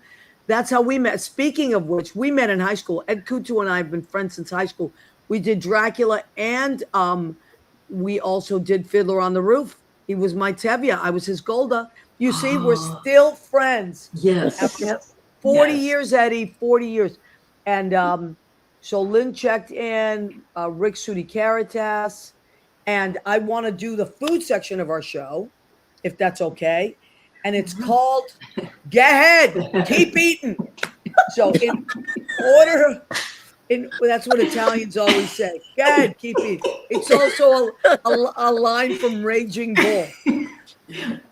that's how we met. Speaking of which, we met in high school. Ed Kutu and I have been friends since high school. We did Dracula, and we also did Fiddler on the Roof. He was my Tevye. I was his Golda. You see, we're still friends. Yes. After 40 years, Eddie, 40 years. And so Lynn checked in, Rick Sudi Caritas. And I want to do the food section of our show, if that's okay. And it's called Go Ahead, Keep Eating. So in order, that's what Italians always say. Go ahead, keep eating. It's also a line from Raging Bull.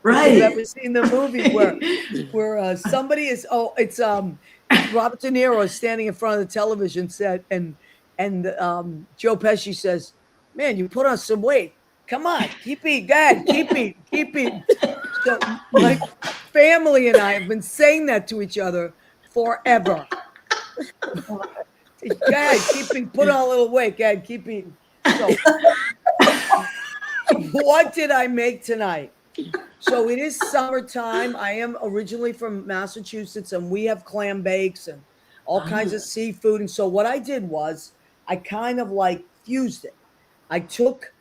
Right. You've ever seen the movie where somebody is, it's Robert De Niro is standing in front of the television set, and Joe Pesci says, "Man, you put on some weight. Come on, keep eating. Go ahead, keep eating." So my family and I have been saying that to each other forever. Go ahead, put on a little weight. Go ahead, keep eating. So, what did I make tonight? So it is summertime. I am originally from Massachusetts, and we have clam bakes and all kinds of seafood. And so what I did was I kind of like fused it. I took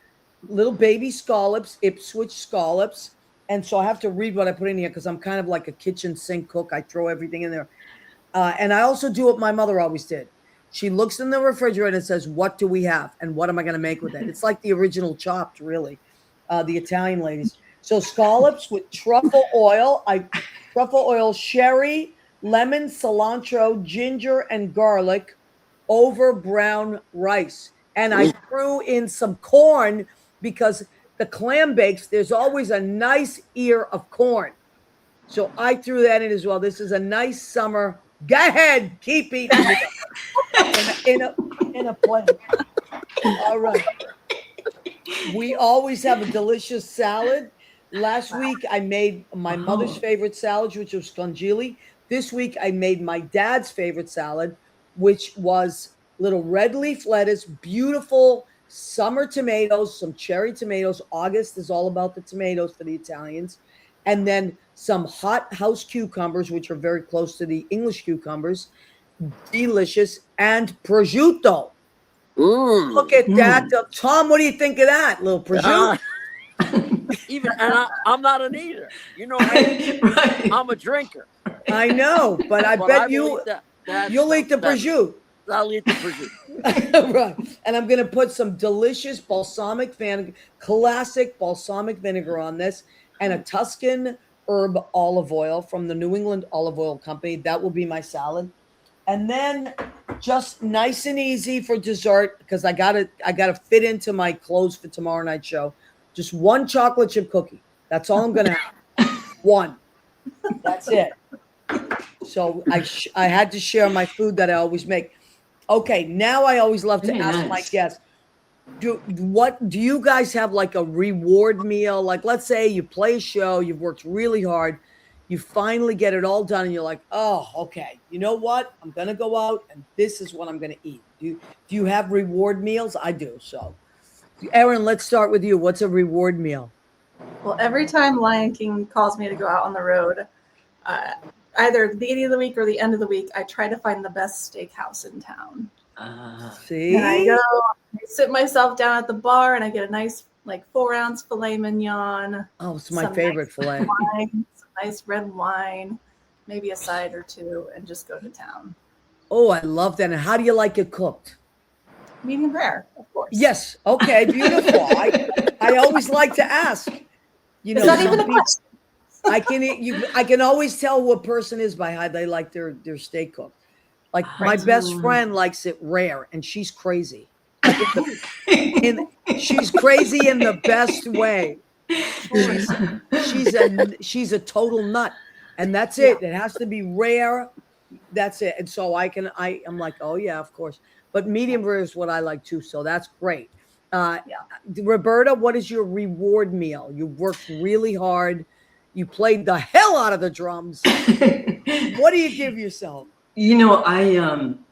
little baby scallops, Ipswich scallops. And so I have to read what I put in here because I'm kind of like a kitchen sink cook. I throw everything in there. And I also do what my mother always did. She looks in the refrigerator and says, "What do we have? And what am I going to make with it?" It's like the original Chopped, really, the Italian ladies. So scallops with truffle oil, sherry, lemon, cilantro, ginger, and garlic over brown rice. And I threw in some corn because the clam bakes, there's always a nice ear of corn. So I threw that in as well. This is a nice summer. Go ahead, keep eating. in a plate. All right. We always have a delicious salad. Last week I made my mother's favorite salad, which was scongili. This week I made my dad's favorite salad, which was little red leaf lettuce, beautiful summer tomatoes, some cherry tomatoes. August is all about the tomatoes for the Italians. And then some hot house cucumbers, which are very close to the English cucumbers. Delicious. And prosciutto. Look at that. Tom, what do you think of that? Little prosciutto. I'm not an eater. You know, I'm a drinker. I know, but I bet you'll eat the prosciutto. I'll eat the prosciutto. Right. And I'm going to put some delicious balsamic vinegar, classic balsamic vinegar on this, and a Tuscan herb olive oil from the New England Olive Oil Company. That will be my salad. And then just nice and easy for dessert, because I gotta fit into my clothes for tomorrow night's show. Just one chocolate chip cookie. That's all I'm gonna have. One. That's it. So I had to share my food that I always make. Okay, now I always love to ask my guests, do you guys have like a reward meal? Like, let's say you play a show, you've worked really hard, you finally get it all done, and you're like, oh, okay, you know what? I'm gonna go out and this is what I'm gonna eat. Do you have reward meals? I do. So Eryn, let's start with you. What's a reward meal? Well, every time Lion King calls me to go out on the road, either the beginning of the week or the end of the week, I try to find the best steakhouse in town. See? And I go, I sit myself down at the bar and I get a nice, like 4-ounce filet mignon. Oh, it's my favorite filet. Wine, some nice red wine, maybe a side or two, and just go to town. Oh, I love that. And how do you like it cooked? Medium rare, of course. Yes. Okay. Beautiful. I always like to ask. You know, it's not even a question. I can always tell who a person is by how they like their steak cooked. Like my best friend likes it rare, and she's crazy. She's crazy in the best way. She's a total nut, and that's it. It has to be rare. That's it. And so I'm like, oh yeah, of course. But medium rare is what I like too. So that's great. Roberta, what is your reward meal? You worked really hard. You played the hell out of the drums. What do you give yourself? You know, I am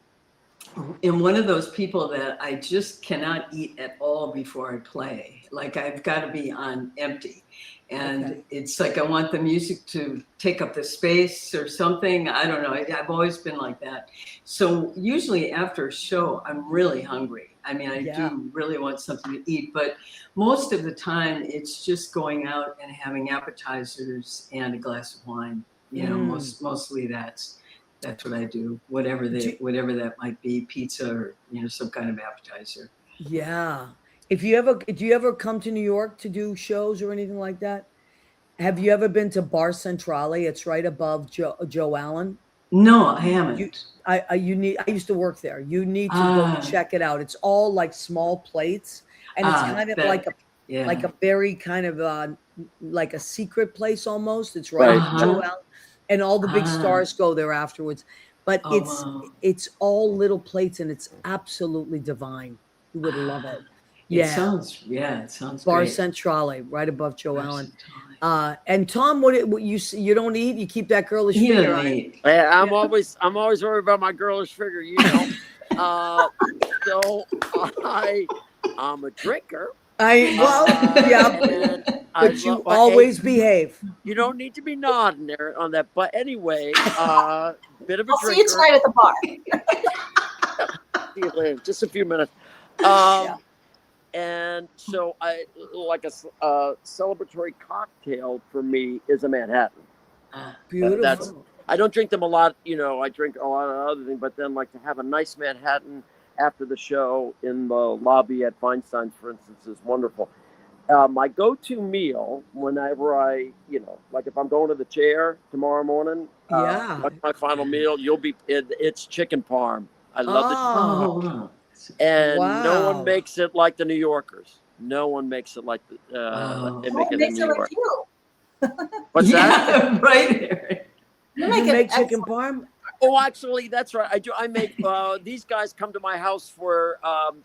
one of those people that I just cannot eat at all before I play. Like I've got to be on empty. And it's like I want the music to take up the space or something. I don't know. I've always been like that. So usually after a show, I'm really hungry. I mean, I do really want something to eat. But most of the time, it's just going out and having appetizers and a glass of wine. You know, mostly that's what I do. Whatever that might be, pizza or some kind of appetizer. Yeah. Do you ever come to New York to do shows or anything like that? Have you ever been to Bar Centrale? It's right above Joe Allen. No, I haven't. I used to work there. You need to go check it out. It's all like small plates, and it's kind of like a very kind of like a secret place almost. It's right Joe Allen, and all the big stars go there afterwards. But it's all little plates, and it's absolutely divine. You would love it. It sounds Bar great. Centrale, right above Joe Allen. And Tom, what you don't eat? You keep that girlish figure on. I'm always worried about my girlish figure, you know. So I'm a drinker. But you always behave. You don't need to be nodding there on that. But anyway, bit of a drinker. I'll see you tonight at the bar. See you later. Just a few minutes. And so I like a celebratory cocktail for me is a Manhattan. Beautiful. I don't drink them a lot. You know, I drink a lot of other things, but then like to have a nice Manhattan after the show in the lobby at Feinstein's, for instance, is wonderful. My go-to meal whenever like if I'm going to the chair tomorrow morning, my final meal, it's chicken parm. I love the chicken parm. And no one makes it like the New Yorkers. No one makes it like they make it in New York. Like you. What's that? Right. You make chicken parm? Oh, actually, that's right. I do. I make these guys come to my house for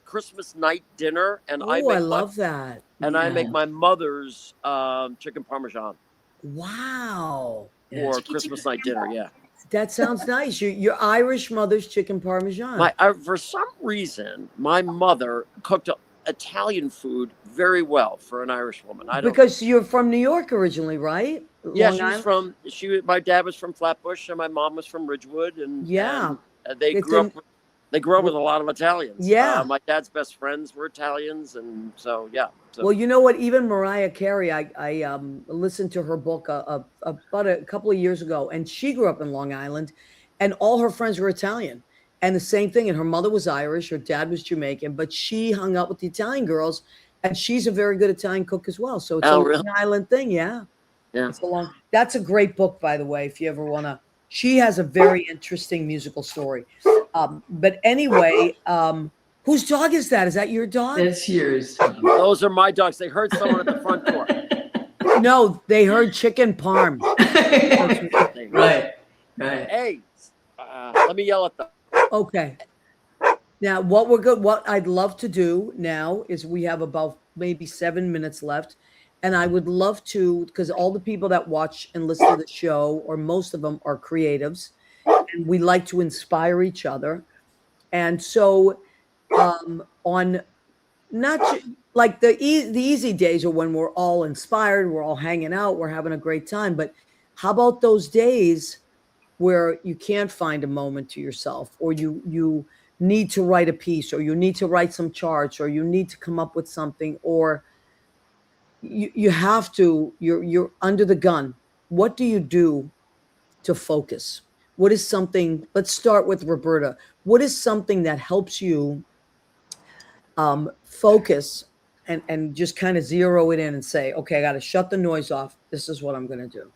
Christmas night dinner, and I love that. And I make my mother's chicken parmesan. Wow. For Christmas night dinner, yeah. That sounds nice. Your Irish mother's chicken parmesan. For some reason, my mother cooked Italian food very well for an Irish woman. Because you're from New York originally, right? Yeah, my dad was from Flatbush, and my mom was from Ridgewood, and they grew up. They grew up with a lot of Italians. Yeah. My dad's best friends were Italians, and so yeah. So. Well, you know what? Even Mariah Carey, I listened to her book about a couple of years ago, and she grew up in Long Island, and all her friends were Italian. And the same thing, and her mother was Irish, her dad was Jamaican, but she hung out with the Italian girls, and she's a very good Italian cook as well. So it's a Long Island thing, yeah. Yeah. That's a great book, by the way, if you ever want to. She has a very interesting musical story. But anyway, whose dog is that? Is that your dog? That's yours. Those are my dogs. They heard someone at the front door. No, they heard chicken parm. Right. Hey, let me yell at them. Okay. Now, what I'd love to do now is we have about maybe 7 minutes left. And I would love to, because all the people that watch and listen to the show, or most of them, are creatives, and we like to inspire each other. And so, on not like the easy days are when we're all inspired, we're all hanging out, we're having a great time. But how about those days where you can't find a moment to yourself, or you need to write a piece, or you need to write some charts, or you need to come up with something, or you have to, you're under the gun. What do you do to focus? What is something, let's start with Roberta. What is something that helps you focus and just kind of zero it in and say, okay, I got to shut the noise off. This is what I'm going to do.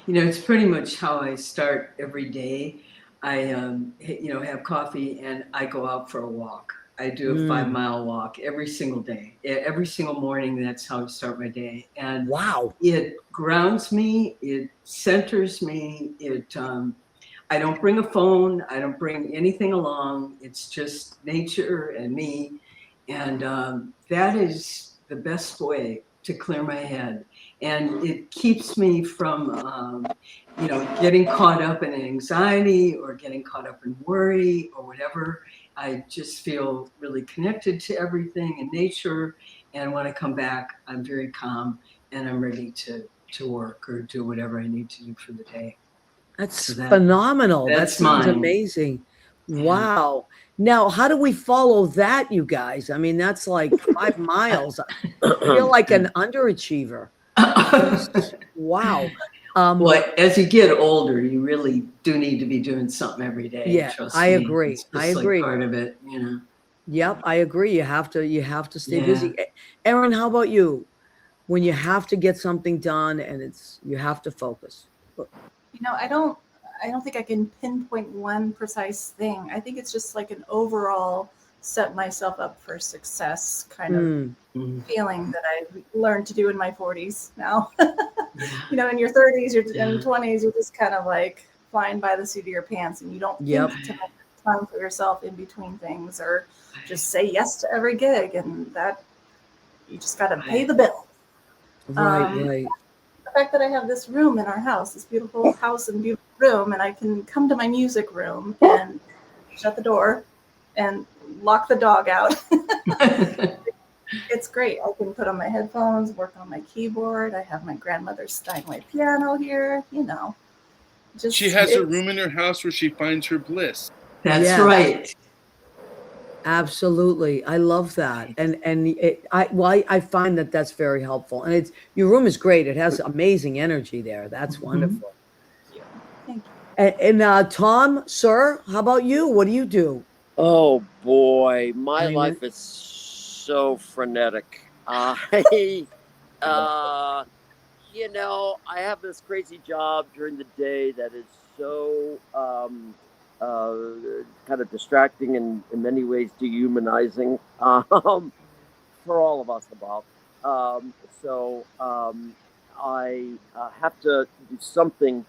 It's pretty much how I start every day. I, have coffee and I go out for a walk. I do a 5-mile walk every single day. Every single morning, that's how I start my day. And wow, it grounds me. It centers me. I don't bring a phone. I don't bring anything along. It's just nature and me. And that is the best way to clear my head. And it keeps me from, getting caught up in anxiety or getting caught up in worry or whatever. I just feel really connected to everything in nature. And when I come back, I'm very calm and I'm ready to work or do whatever I need to do for the day. That's phenomenal. That's amazing. Yeah. Wow. Now, how do we follow that, you guys? I mean, that's like 5 miles. I feel like an underachiever. Wow. Well, as you get older, you really do need to be doing something every day. Yeah, I agree. It's just like part of it, Yep, I agree. You have to stay busy. Eryn, how about you? When you have to get something done and you have to focus. I don't think I can pinpoint one precise thing. I think it's just like an overall set myself up for success kind of feeling that I've learned to do in my 40s now. In your 30s and 20s, you're just kind of like flying by the seat of your pants, and you don't think to make time for yourself in between things, or just say yes to every gig, and that you just got to pay the bill. Right. The fact that I have this room in our house, this beautiful house and beautiful room, and I can come to my music room and shut the door and lock the dog out. It's great. I can put on my headphones, work on my keyboard. I have my grandmother's Steinway piano here, She has a room in her house where she finds her bliss. That's right. Absolutely. I love that. And I find that that's very helpful. And your room is great. It has amazing energy there. That's wonderful. Thank you. And Tom, sir, how about you? What do you do? Oh boy, my life is so frenetic. I have this crazy job during the day that is so kind of distracting and in many ways dehumanizing for all of us involved. So I have to do something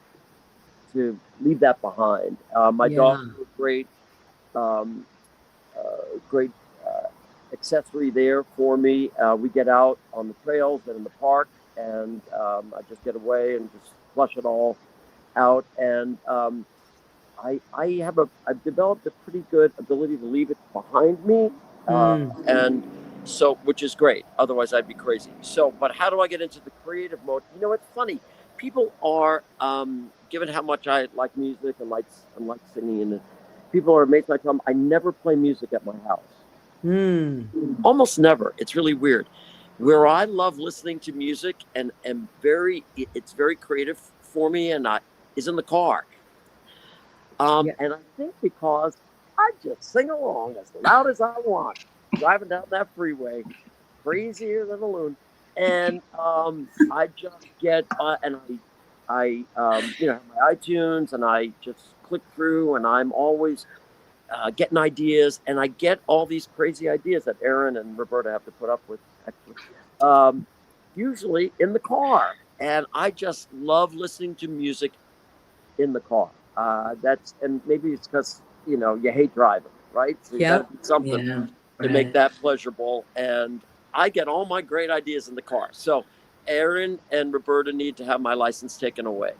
to leave that behind. My dogs were great, great accessory there for me. We get out on the trails and in the park, and I just get away and just flush it all out. And I've developed a pretty good ability to leave it behind me, and so, which is great. Otherwise, I'd be crazy. So, but how do I get into the creative mode? You know, it's funny. People are, given how much I like music and like singing, and people are amazed by time. I never play music at my house. Almost never. It's really weird. Where I love listening to music and it's very creative for me, and is in the car. And I think because I just sing along as loud as I want, driving down that freeway, crazier than a loon, and I just get and I have my iTunes, and I just click through, and I'm always getting ideas, and I get all these crazy ideas that Eryn and Roberta have to put up with, actually, usually in the car, and I just love listening to music in the car. And maybe it's because you hate driving, right? So you got to do something to make that pleasurable. And I get all my great ideas in the car. So Eryn and Roberta need to have my license taken away.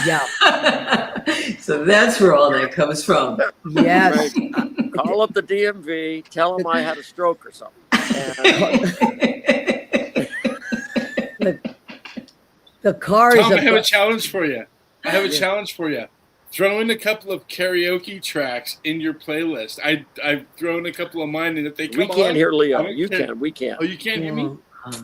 Yeah. So that's where all that comes from. Yes. Right. Call up the DMV, tell them I had a stroke or something. The car Tom, is. I have a challenge for you. Throw in a couple of karaoke tracks in your playlist. I've thrown a couple of mine, and if they come on, we can't hear Leo. You can. We can't. Oh, you can't hear me?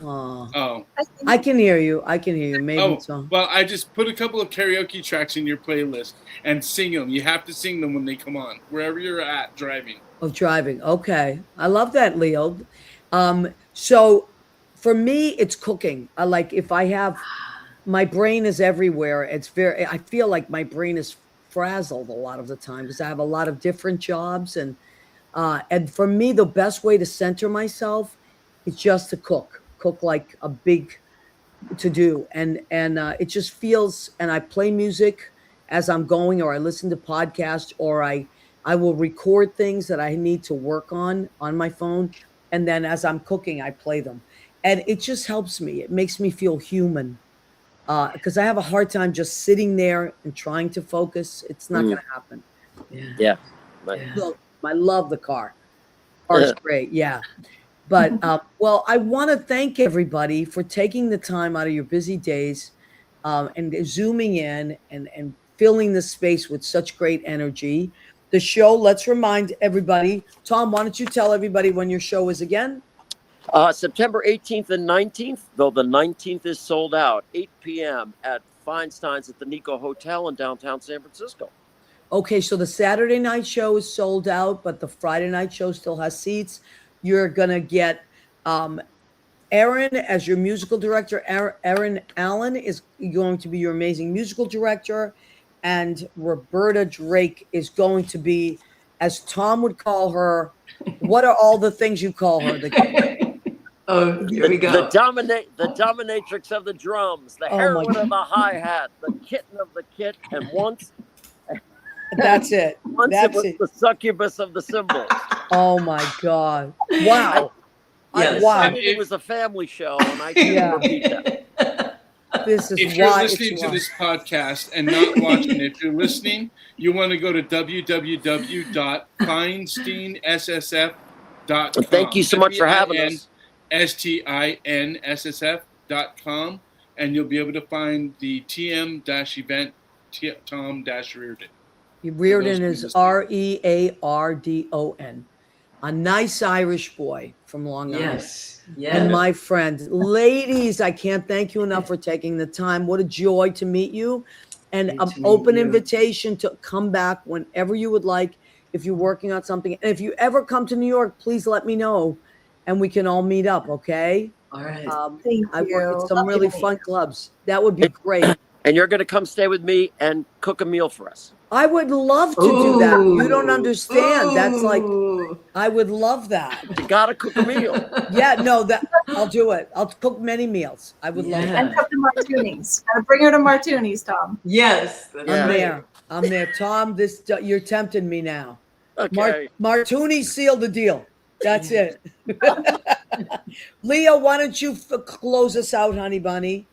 Oh, I can hear you. Maybe so. Well, I just put a couple of karaoke tracks in your playlist and sing them. You have to sing them when they come on, wherever you're at driving. Oh, driving. Okay. I love that, Leo. So for me, it's cooking. I like, if I have, my brain is everywhere. I feel like my brain is frazzled a lot of the time because I have a lot of different jobs. And for me, the best way to center myself is just to cook like a big to do. And it just feels, and I play music as I'm going, or I listen to podcasts, or I will record things that I need to work on my phone. And then as I'm cooking, I play them. And it just helps me. It makes me feel human. Because I have a hard time just sitting there and trying to focus. It's not going to happen. Yeah. Look, I love the car. Car's great. Yeah. But, well, I want to thank everybody for taking the time out of your busy days and zooming in and filling the space with such great energy. The show, let's remind everybody. Tom, why don't you tell everybody when your show is again? September 18th and 19th, though the 19th is sold out, 8 p.m. at Feinstein's at the Nico Hotel in downtown San Francisco. Okay, so the Saturday night show is sold out, but the Friday night show still has seats. You're going to get Eryn as your musical director. Eryn Allen is going to be your amazing musical director. And Roberta Drake is going to be, as Tom would call her, what are all the things you call her? Oh, here we go. The dominatrix of the drums, the heroine of the hi-hat, the kitten of the kit, and once... That's it. It was the succubus of the cymbals. Oh my God! Wow! Yes. Wow! It was a family show, and I can't repeat that. If you're listening to this podcast and not watching it, if you're listening, you want to go to www.feinsteinssf.com. Thank you so much for having us. STINSSF.com, and you'll be able to find the TM-event Tom-Rearden. Rearden is Reardon, a nice Irish boy from Long Island. Yes. And my friend, ladies, I can't thank you enough for taking the time. What a joy to meet you. And an open invitation to come back whenever you would like, if you're working on something. And if you ever come to New York, please let me know and we can all meet up, okay? All right. I work at some really fun clubs. That would be great. And you're going to come stay with me and cook a meal for us. I would love to do that. You don't understand. That's like, I would love that. You got to cook a meal. Yeah, no, I'll do it. I'll cook many meals. I would love that. And cook the martinis. Gotta bring her to martinis, Tom. Yes. I'm there. I'm there. Tom, you're tempting me now. Okay. Martuni sealed the deal. That's it. Leo, why don't you close us out, honey bunny?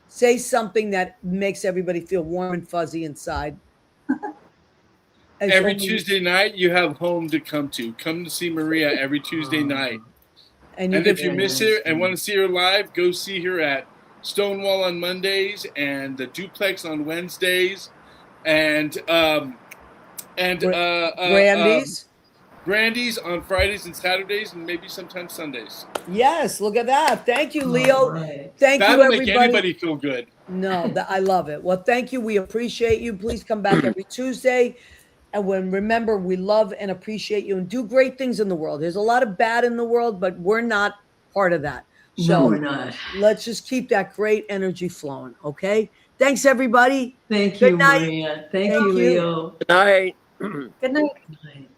Say something that makes everybody feel warm and fuzzy inside. Every Tuesday night, you have home to come to. Come to see Maria every Tuesday night. And if you miss her and want to see her live, go see her at Stonewall on Mondays and the Duplex on Wednesdays, and Brandy's on Fridays and Saturdays, and maybe sometimes Sundays. Yes, look at that. Thank you, Leo. Right. Thank you, everybody. Make anybody feel good. No, I love it. Well, thank you. We appreciate you. Please come back every Tuesday. And remember, we love and appreciate you and do great things in the world. There's a lot of bad in the world, but we're not part of that. So no, we're not. Let's just keep that great energy flowing. Okay. Thanks, everybody. Thank you, Maria. Thank you, Leo. Good night. Good night. Good night.